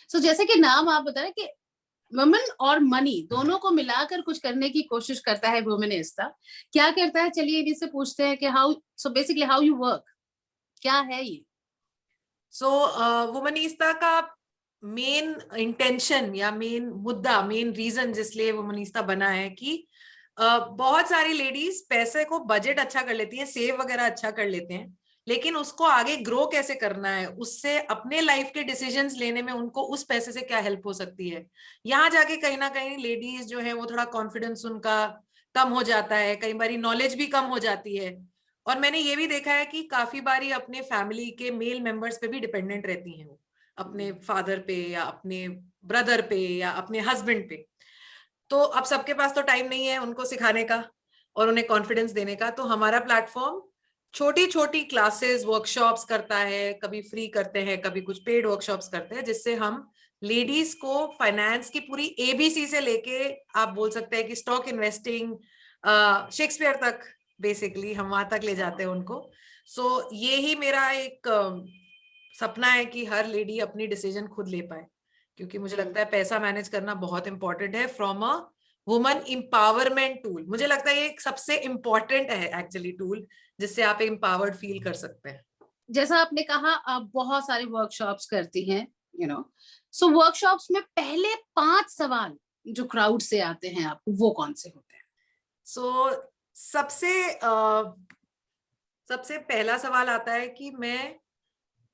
So, जैसे कि नाम आप बता रहे कि वुमेन और मनी दोनों को मिलाकर कुछ करने की कोशिश करता है वुमेनिस्टा। क्या करता है, चलिए इन्हीं से पूछते हैं कि how, so basically how you work, क्या है ये? सो वुमनिस्ता का मेन इंटेंशन या मेन मुद्दा, मेन रीजन जिसलिए वुमनिस्ता बना है कि बहुत सारी लेडीज पैसे को बजट अच्छा कर लेती हैं, सेव वगैरह अच्छा कर लेते हैं, लेकिन उसको आगे ग्रो कैसे करना है, उससे अपने लाइफ के डिसीजंस लेने में उनको उस पैसे से क्या हेल्प हो सकती है, यहाँ जाके कहीं ना कहीं लेडीज जो है वो थोड़ा कॉन्फिडेंस उनका कम हो जाता है, कई बार नॉलेज भी कम हो जाती है। और मैंने ये भी देखा है कि काफी बारी अपने फैमिली के मेल मेंबर्स पे भी डिपेंडेंट रहती हैं वो, अपने फादर पे या अपने ब्रदर पे या अपने हस्बैंड पे। तो अब सबके पास तो टाइम नहीं है उनको सिखाने का और उन्हें कॉन्फिडेंस देने का, तो हमारा प्लेटफॉर्म छोटी छोटी क्लासेस, वर्कशॉप्स करता है, कभी फ्री करते हैं, कभी कुछ पेड वर्कशॉप्स करते हैं, जिससे हम लेडीज को फाइनेंस की पूरी एबीसी से लेके आप बोल सकते हैं कि स्टॉक इन्वेस्टिंग, शेक्सपियर तक, बेसिकली हम वहां तक ले जाते हैं उनको। सो ये ही मेरा एक सपना है कि हर लेडी अपनी डिसीजन खुद ले पाए, क्योंकि मुझे लगता है पैसा मैनेज करना बहुत इंपॉर्टेंट है from a woman empowerment tool. मुझे लगता है ये एक सबसे इंपॉर्टेंट है एक्चुअली टूल, जिससे आप एम्पावर्ड फील कर सकते हैं। जैसा आपने कहा आप बहुत सारे वर्कशॉप्स करती हैं, यू नो, सो वर्कशॉप्स में पहले 5 सवाल जो क्राउड से आते हैं आपको, वो कौन से होते हैं? सो सबसे पहला सवाल आता है कि मैं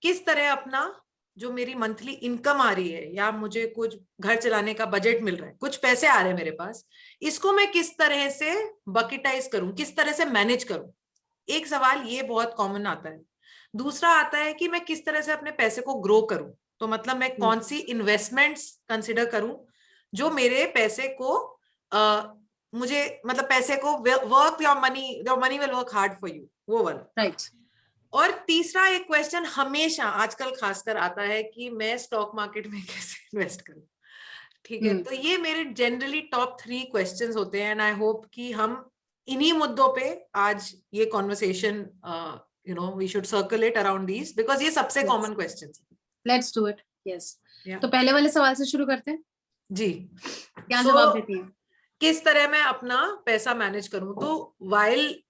किस तरह अपना जो मेरी मंथली इनकम आ रही है या मुझे कुछ घर चलाने का बजट मिल रहा है, कुछ पैसे आ रहे हैं मेरे पास, इसको मैं किस तरह से बकेटाइज करूं, किस तरह से मैनेज करूं। एक सवाल ये बहुत कॉमन आता है। दूसरा आता है कि मैं किस तरह से अपने पैसे को ग्रो करूं, तो मतलब मैं कौन सी इन्वेस्टमेंट्स कंसिडर करूं जो मेरे पैसे को मुझे मतलब पैसे को work your money will work hard for you, वो वाला। राइट। और तीसरा एक क्वेश्चन हमेशा आजकल खासकर आता है कि मैं स्टॉक मार्केट में कैसे इन्वेस्ट करूं। ठीक है, तो ये मेरे जनरली टॉप 3 क्वेश्चंस होते हैं, एंड आई होप कि हम इन्हीं मुद्दों पे आज ये conversation we should circle it around these, because ये सबसे कॉमन क्वेश्चंस हैं। Let's do it. Yes. Yeah. तो पहले वाले सवाल से शुरू करते हैं। जी। क्या जवाब देती हैं? किस तरह मैं अपना पैसा मैनेज करूं, तो वाइल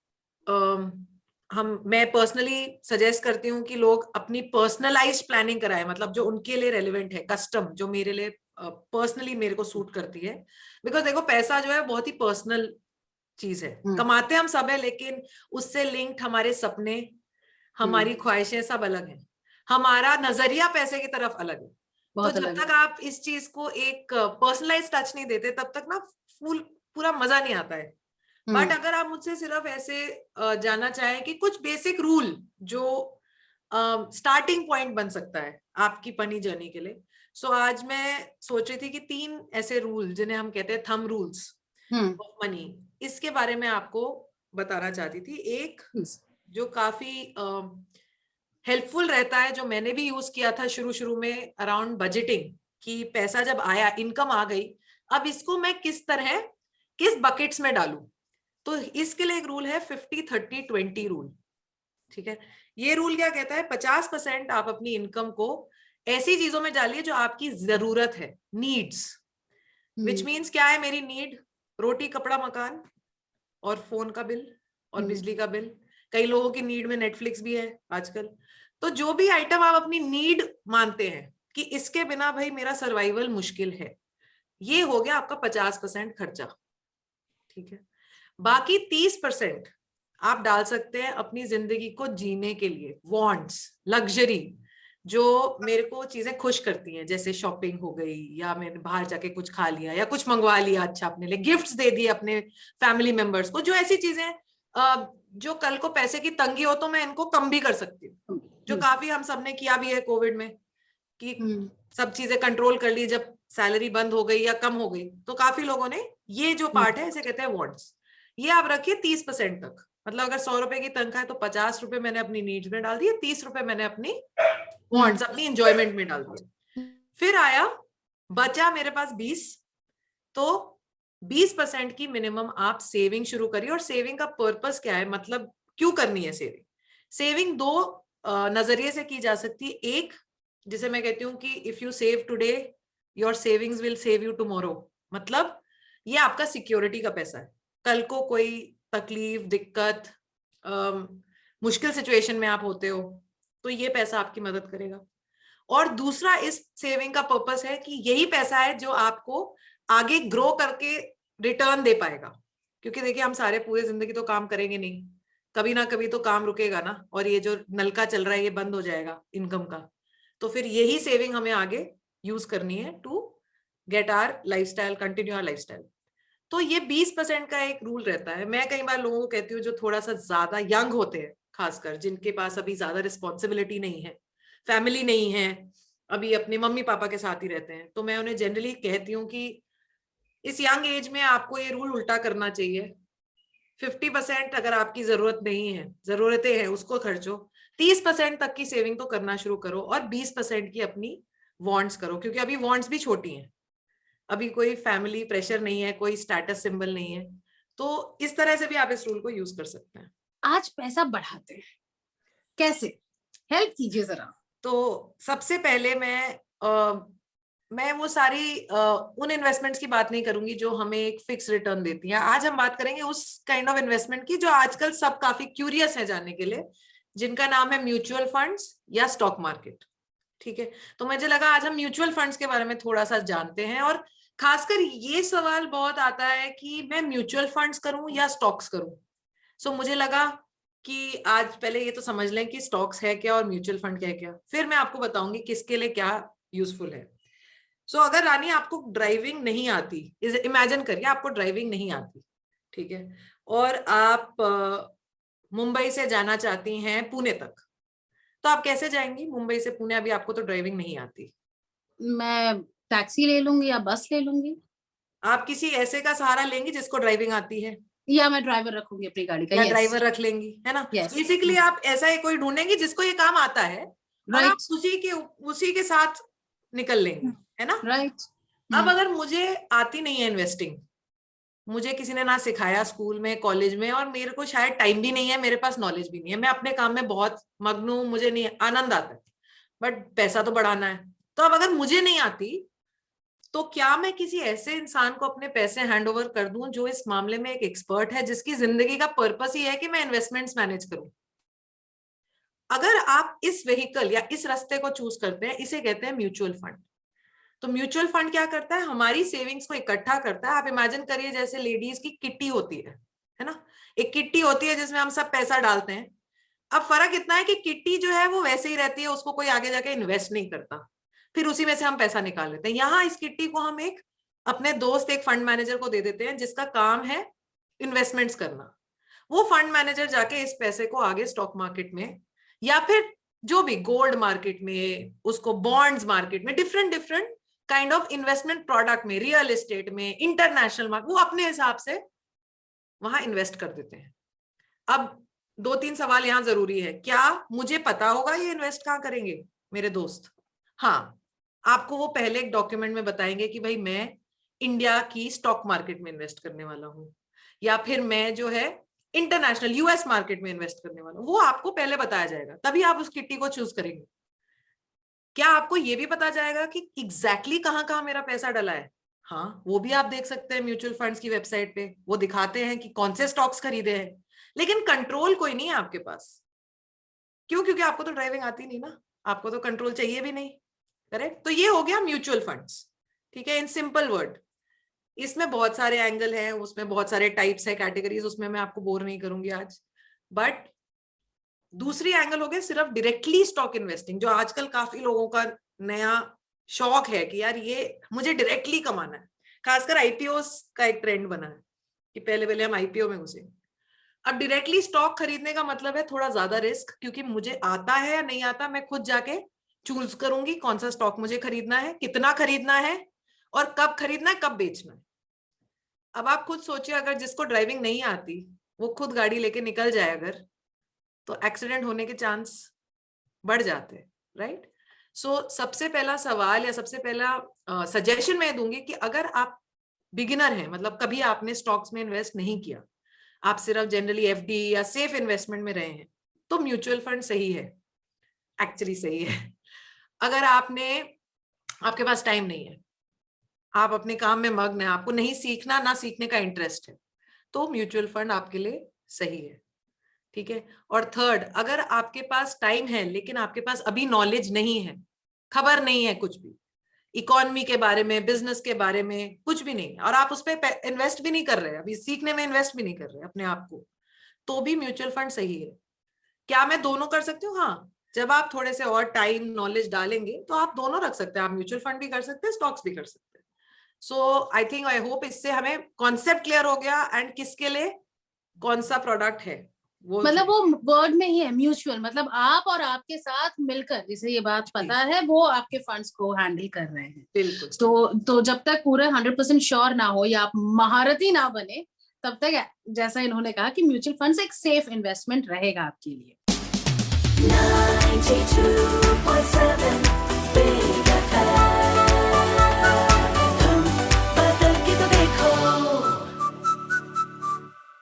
मैं पर्सनली सजेस्ट करती हूँ कि लोग अपनी पर्सनलाइज्ड प्लानिंग कराएं, मतलब जो उनके लिए रेलिवेंट है, कस्टम जो मेरे लिए पर्सनली मेरे को सूट करती है। बिकॉज देखो पैसा जो है बहुत ही पर्सनल चीज है, कमाते हम सब है, लेकिन उससे लिंक्ड हमारे सपने, हमारी ख्वाहिशें सब अलग है, हमारा नजरिया पैसे की तरफ अलग है। तो जब तक आप इस चीज को एक पर्सनलाइज टच नहीं देते तब तक ना पूरा मजा नहीं आता है। बट अगर आप मुझसे सिर्फ ऐसे जानना चाहें कि कुछ बेसिक रूल जो स्टार्टिंग पॉइंट बन सकता है आपकी पनी जर्नी के लिए, सो आज मैं सोच रही थी कि 3 ऐसे रूल जिन्हें हम कहते हैं थंब रूल्स ऑफ मनी, इसके बारे में आपको बताना चाहती थी। एक जो काफी हेल्पफुल रहता है, जो मैंने भी यूज किया था शुरू शुरू में अराउंड बजटिंग, कि पैसा जब आया, इनकम आ गई, अब इसको मैं किस तरह किस बकेट्स में डालूं। तो इसके लिए एक रूल है 50-30-20 रूल। ठीक है, ये रूल क्या कहता है, 50% आप अपनी इनकम को ऐसी चीजों में डालिए जो आपकी जरूरत है, नीड्स, विच मीन्स क्या है मेरी नीड, रोटी कपड़ा मकान और फोन का बिल और बिजली का बिल। कई लोगों की नीड में नेटफ्लिक्स भी है आजकल। तो जो भी आइटम आप अपनी नीड मानते हैं कि इसके बिना भाई मेरा सर्वाइवल मुश्किल है, ये हो गया आपका 50% खर्चा। ठीक है, बाकी 30% आप डाल सकते हैं अपनी जिंदगी को जीने के लिए, वांट्स, लग्जरी, जो मेरे को चीजें खुश करती हैं, जैसे शॉपिंग हो गई, या मैंने बाहर जाके कुछ खा लिया या कुछ मंगवा लिया अच्छा अपने लिए, गिफ्ट्स दे दिए अपने फैमिली मेंबर्स को, जो ऐसी चीजें जो कल को पैसे की तंगी हो तो मैं इनको कम भी कर सकती हूँ, जो काफी हम सबने किया भी है कोविड में, कि सब चीजें कंट्रोल कर ली, जब सैलरी बंद हो गई या कम हो गई तो काफी लोगों ने ये जो पार्ट है इसे कहते हैं वांट्स, ये आप रखिए 30% तक। मतलब अगर 100 रुपए की तनख्वाह है तो 50 रुपए मैंने अपनी नीड्स में डाल दिए, 30 रुपए मैंने अपनी वांट्स, अपनी एंजॉयमेंट में डाल दिए। फिर आया बचा मेरे पास 20, तो 20% की मिनिमम आप सेविंग शुरू करिए। और सेविंग का पर्पस क्या है, मतलब क्यों करनी है सेविंग? सेविंग 2 नजरिए से की जा सकती है। एक, जिसे मैं कहती हूँ कि if you save today your savings will save you tomorrow. मतलब ये आपका सिक्योरिटी का पैसा है, कल को कोई तकलीफ, दिक्कत, मुश्किल सिचुएशन में आप होते हो तो ये पैसा आपकी मदद करेगा। और दूसरा इस सेविंग का पर्पस है कि यही पैसा है जो आपको आगे ग्रो करके रिटर्न दे पाएगा। क्योंकि देखिए हम सारे पूरे जिंदगी तो काम करेंगे नहीं, कभी ना कभी तो काम रुकेगा ना, और ये जो नलका चल रहा है ये बंद हो जाएगा इनकम का। तो फिर यही सेविंग हमें आगे यूज करनी है to get our lifestyle, continue our lifestyle. तो ये 20% का एक रूल रहता है। मैं कई बार लोगों को कहती हूँ जो थोड़ा सा ज्यादा यंग होते हैं, खासकर जिनके पास अभी ज्यादा रिस्पॉन्सिबिलिटी नहीं है, फैमिली नहीं है, अभी अपने मम्मी पापा के साथ ही रहते हैं, तो मैं उन्हें जनरली कहती हूँ कि इस यंग एज में आपको ये रूल उल्टा करना चाहिए। 50% अगर आपकी जरूरत नहीं है, जरूरतें हैं, उसको खर्चो। 30% तक की सेविंग तो करना शुरू करो और 20% की अपनी वांट्स करो, क्योंकि अभी वांट्स भी छोटी हैं, अभी कोई फैमिली प्रेशर नहीं है, कोई स्टेटस सिंबल नहीं है। तो इस तरह से भी आप इस रूल को यूज कर सकते हैं। आज पैसा बढ़ाते हैं कैसे, हेल्प कीजिए जरा। तो सबसे पहले मैं वो सारी उन इन्वेस्टमेंट्स की बात नहीं करूंगी जो हमें एक फिक्स रिटर्न देती हैं। आज हम बात करेंगे उस काइंड ऑफ इन्वेस्टमेंट की जो आजकल सब काफी क्यूरियस है जानने के लिए, जिनका नाम है म्यूचुअल फंड्स या स्टॉक मार्केट। ठीक है, तो मुझे लगा आज हम म्यूचुअल फंड्स के बारे में थोड़ा सा जानते हैं। और खासकर ये सवाल बहुत आता है कि मैं म्यूचुअल फंड्स करूं या स्टॉक्स करूं। सो मुझे लगा कि आज पहले ये तो समझ लें कि स्टॉक्स है क्या और म्यूचुअल फंड क्या है क्या, फिर मैं आपको बताऊंगी किसके लिए क्या यूजफुल है। सो अगर रानी आपको ड्राइविंग नहीं आती, इमेजिन करिए आपको ड्राइविंग नहीं आती, ठीक है, और आप मुंबई से जाना चाहती हैं पुणे तक, तो आप कैसे जाएंगी मुंबई से पुणे? अभी आपको तो ड्राइविंग नहीं आती। मैं टैक्सी ले लूंगी या बस ले लूंगी, आप किसी ऐसे का सहारा लेंगी जिसको ड्राइविंग आती है, या मैं ड्राइवर रखूंगी अपनी गाड़ी का। या यस ड्राइवर रख लेंगी, है ना। यस, बेसिकली आप ऐसा ही कोई ढूंढेंगे जिसको ये काम आता है, और आप राइट उसी के साथ निकल लेंगे, है ना। राइट। अब अगर मुझे आती नहीं है इन्वेस्टिंग, मुझे किसी ने ना सिखाया स्कूल में, कॉलेज में, और मेरे को शायद टाइम भी नहीं है, मेरे पास नॉलेज भी नहीं है, मैं अपने काम में बहुत मग्न हूं, मुझे नहीं आनंद आता है, बट पैसा तो बढ़ाना है। तो अब अगर मुझे नहीं आती तो क्या मैं किसी ऐसे इंसान को अपने पैसे हैंड ओवर कर दूं जो इस मामले में एक एक्सपर्ट है, जिसकी जिंदगी का पर्पस ही है कि मैं इन्वेस्टमेंट्स मैनेज करूं। अगर आप इस व्हीकल या इस रास्ते को चूज करते हैं, इसे कहते हैं म्यूचुअल फंड। तो म्यूचुअल फंड क्या करता है? हमारी सेविंग्स को इकट्ठा करता है। आप इमेजिन करिए जैसे लेडीज की किट्टी होती है ना, एक किट्टी होती है जिसमें हम सब पैसा डालते हैं। अब फर्क इतना है कि किट्टी जो है वो वैसे ही रहती है, उसको कोई आगे जाके इन्वेस्ट नहीं करता, फिर उसी में से हम पैसा निकाल लेते हैं। यहाँ इस किट्टी को हम एक अपने दोस्त, एक फंड मैनेजर को दे देते हैं जिसका काम है इन्वेस्टमेंट्स करना। वो फंड मैनेजर जाके इस पैसे को आगे स्टॉक मार्केट में या फिर जो भी गोल्ड मार्केट में, उसको बॉन्ड्स मार्केट में, different different kind of investment product में, रियल एस्टेट में, इंटरनेशनल मार्केट, वो अपने हिसाब से वहां इन्वेस्ट कर देते हैं। अब 2-3 सवाल यहाँ जरूरी है। क्या मुझे पता होगा ये इन्वेस्ट कहाँ करेंगे मेरे दोस्त? हाँ, आपको वो पहले एक डॉक्यूमेंट में बताएंगे कि भाई मैं इंडिया की स्टॉक मार्केट में इन्वेस्ट करने वाला हूँ, या फिर मैं जो है इंटरनेशनल यूएस मार्केट में इन्वेस्ट करने वाला हूँ। वो आपको पहले बताया जाएगा, तभी आप उस किट्टी को चूज करेंगे। क्या आपको ये भी पता जाएगा कि एग्जैक्टली कहाँ कहाँ मेरा पैसा डला है? हाँ, वो भी आप देख सकते हैं म्यूचुअल फंड्स की वेबसाइट पे, वो दिखाते हैं कि कौन से स्टॉक्स खरीदे हैं। लेकिन कंट्रोल कोई नहीं है आपके पास। क्यों? क्योंकि आपको तो ड्राइविंग आती नहीं ना, आपको तो कंट्रोल चाहिए भी नहीं। करेक्ट? तो ये हो गया म्यूचुअल फंड्स, ठीक है, इन सिंपल वर्ड। इसमें बहुत सारे एंगल हैं, उसमें बहुत सारे टाइप्स है, कैटेगरीज, उसमें मैं आपको बोर नहीं करूंगी आज। बट दूसरी एंगल हो गया सिर्फ डायरेक्टली स्टॉक इन्वेस्टिंग, जो आजकल काफी लोगों का नया शौक है कि यार ये मुझे डायरेक्टली कमाना है। खासकर आईपीओ का एक ट्रेंड बना है कि पहले पहले हम आईपीओ में घुसे। अब डायरेक्टली स्टॉक खरीदने का मतलब है थोड़ा ज्यादा रिस्क, क्योंकि मुझे आता है या नहीं आता, मैं खुद जाके चूज करूंगी कौन सा स्टॉक मुझे खरीदना है, कितना खरीदना है, और कब खरीदना है, कब बेचना है। अब आप खुद सोचिए, अगर जिसको ड्राइविंग नहीं आती वो खुद गाड़ी लेके निकल जाए अगर, तो एक्सीडेंट होने के चांस बढ़ जाते हैं, राइट। सो सबसे पहला सवाल या सबसे पहला सजेशन मैं दूंगी कि अगर आप बिगिनर हैं, मतलब कभी आपने स्टॉक्स में इन्वेस्ट नहीं किया, आप सिर्फ जनरली एफडी या सेफ इन्वेस्टमेंट में रहे हैं, तो म्यूचुअल फंड सही है, एक्चुअली सही है। अगर आपके पास टाइम नहीं है, आप अपने काम में मग्न है, आपको नहीं सीखना, ना सीखने का इंटरेस्ट है, तो म्यूचुअल फंड आपके लिए सही है, ठीक है। और थर्ड, अगर आपके पास टाइम है लेकिन आपके पास अभी नॉलेज नहीं है, खबर नहीं है कुछ भी, इकोनॉमी के बारे में, बिजनेस के बारे में कुछ भी नहीं, और आप उस पर इन्वेस्ट भी नहीं कर रहे, अभी सीखने में इन्वेस्ट भी नहीं कर रहे अपने आप को, तो भी म्यूचुअल फंड सही है। क्या मैं दोनों कर सकती हूँ? हाँ, जब आप थोड़े से और टाइम नॉलेज डालेंगे तो आप दोनों रख सकते हैं, आप म्यूचुअल फंड भी कर सकते हैं, स्टॉक्स भी कर सकते हैं। सो आई होप इससे हमें कॉन्सेप्ट क्लियर हो गया, एंड किसके लिए कौन सा प्रोडक्ट है वो, मतलब वो वर्ड में ही है म्यूचुअल, मतलब आप और आपके साथ मिलकर, जिसे ये बात पता है, वो आपके फंड्स को हैंडल कर रहे हैं। बिल्कुल। तो जब तक पूरे 100% श्योर ना हो या आप महारथी ना बने, तब तक जैसा इन्होंने कहा कि म्यूचुअल फंड्स एक सेफ इन्वेस्टमेंट रहेगा आपके लिए। 92.7